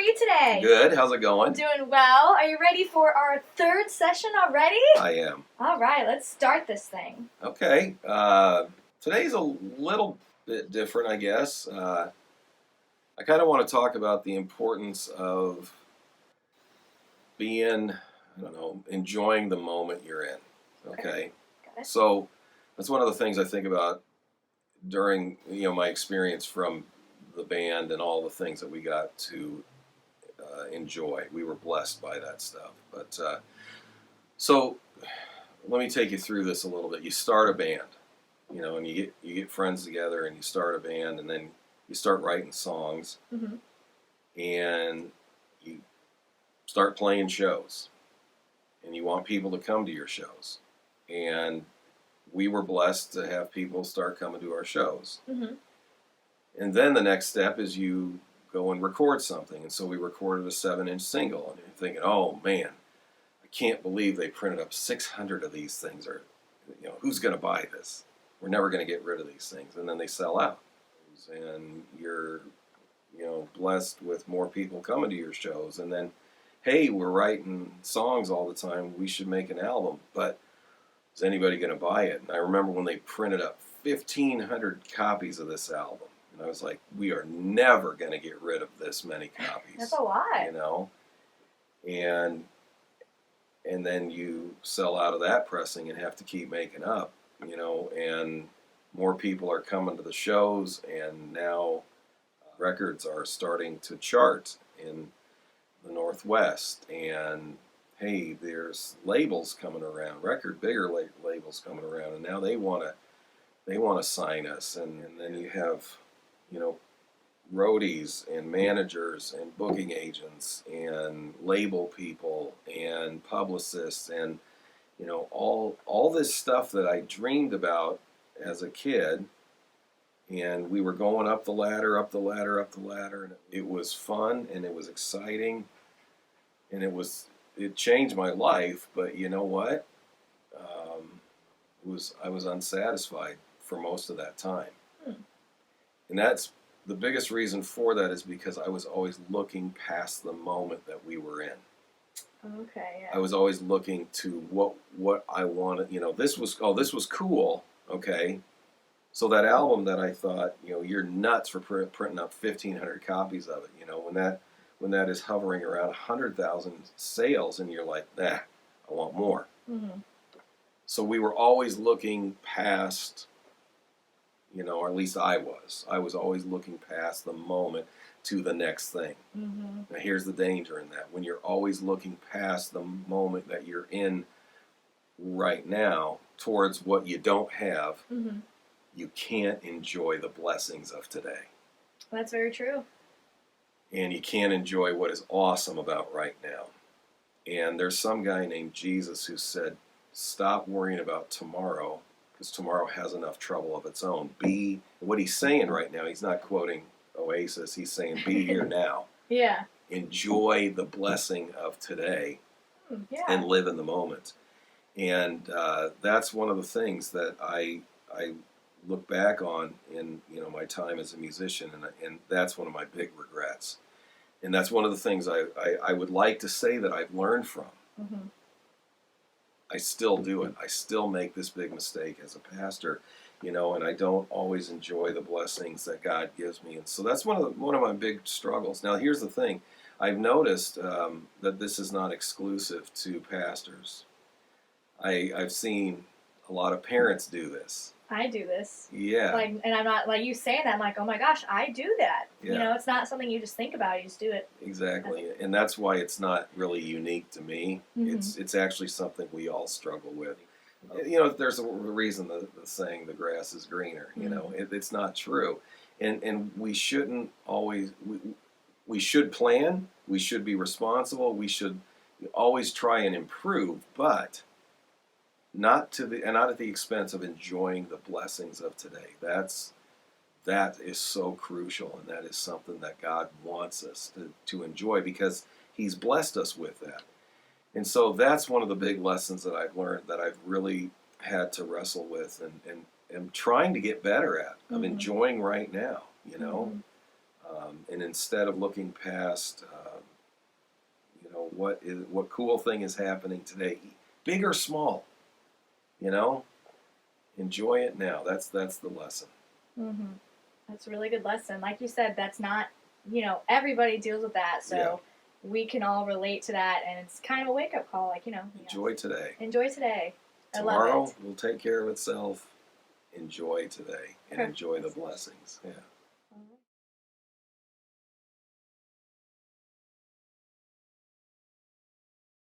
you today? Good. How's it going? Doing well. Are you ready for our third session already? I am. All right, let's start this thing. Okay. Today's a little bit different, I guess. I kind of want to talk about the importance of being, enjoying the moment you're in. Okay. Got it. So that's one of the things I think about during, my experience from the band and all the things that we got to enjoy. We were blessed by that stuff. But so let me take you through this a little bit. You start a band, and you get friends together and you start a band, and then you start writing songs, Mm-hmm. and you start playing shows, and you want people to come to your shows. And we were blessed to have people start coming to our shows. Mm-hmm. And then the next step is you go and record something. And so we recorded a 7-inch single. And you're thinking, oh man, I can't believe they printed up 600 of these things. Or, who's going to buy this? We're never going to get rid of these things. And then they sell out. And you're, blessed with more people coming to your shows. And then, hey, we're writing songs all the time. We should make an album. But is anybody going to buy it? And I remember when they printed up 1,500 copies of this album. And I was like, we are never going to get rid of this many copies. That's a lot. And then you sell out of that pressing and have to keep making up, and more people are coming to the shows, and now records are starting to chart in the Northwest. And hey, there's labels coming around, bigger labels coming around, and now they want to sign us, and then you have, roadies and managers and booking agents and label people and publicists and, all this stuff that I dreamed about as a kid. And we were going up the ladder, and it was fun and it was exciting, and it changed my life. But you know what? I was unsatisfied for most of that time. And that's the biggest reason for that, is because I was always looking past the moment that we were in. Okay, yeah. I was always looking to what I wanted. This was cool. Okay. So that album that I thought, you're nuts for printing up 1,500 copies of it. When that is hovering around 100,000 sales, and you're like, I want more. Mm-hmm. So we were always looking past, or at least I was. I was always looking past the moment to the next thing. Mm-hmm. Now here's the danger in that. When you're always looking past the moment that you're in right now towards what you don't have, Mm-hmm. you can't enjoy the blessings of today. That's very true. And you can't enjoy what is awesome about right now. And there's some guy named Jesus who said, stop worrying about tomorrow, because tomorrow has enough trouble of its own. What he's saying right now, he's not quoting Oasis, he's saying be here now. Yeah. Enjoy the blessing of today, Yeah. and live in the moment. And that's one of the things that I look back on in my time as a musician, and that's one of my big regrets. And that's one of the things I would like to say that I've learned from. Mm-hmm. I still do it. I still make this big mistake as a pastor, and I don't always enjoy the blessings that God gives me. And so that's one of my big struggles. Now, here's the thing. I've noticed that this is not exclusive to pastors. I've seen a lot of parents do this. I do this. Yeah. And I'm not, like you saying that, I'm like, oh my gosh, I do that. Yeah. It's not something you just think about, you just do it. Exactly. And that's why it's not really unique to me. Mm-hmm. It's actually something we all struggle with. There's a reason the saying, the grass is greener. Mm-hmm. It's not true. And we shouldn't always, we should plan, we should be responsible, we should always try and improve, but not at the expense of enjoying the blessings of today. That is so crucial, and that is something that God wants us to enjoy, because He's blessed us with that. And so that's one of the big lessons that I've learned, that I've really had to wrestle with and am trying to get better at, of Mm-hmm. enjoying right now, Mm-hmm. And instead of looking past what cool thing is happening today, big or small. You know, enjoy it now. That's the lesson. Mm-hmm. That's a really good lesson. Like you said, that's not, everybody deals with that, so Yeah. we can all relate to that, and it's kind of a wake up call. Like, Enjoy today. enjoy today. I Tomorrow love it. will take care of itself. Enjoy today and Perfect. enjoy the blessings. Yeah.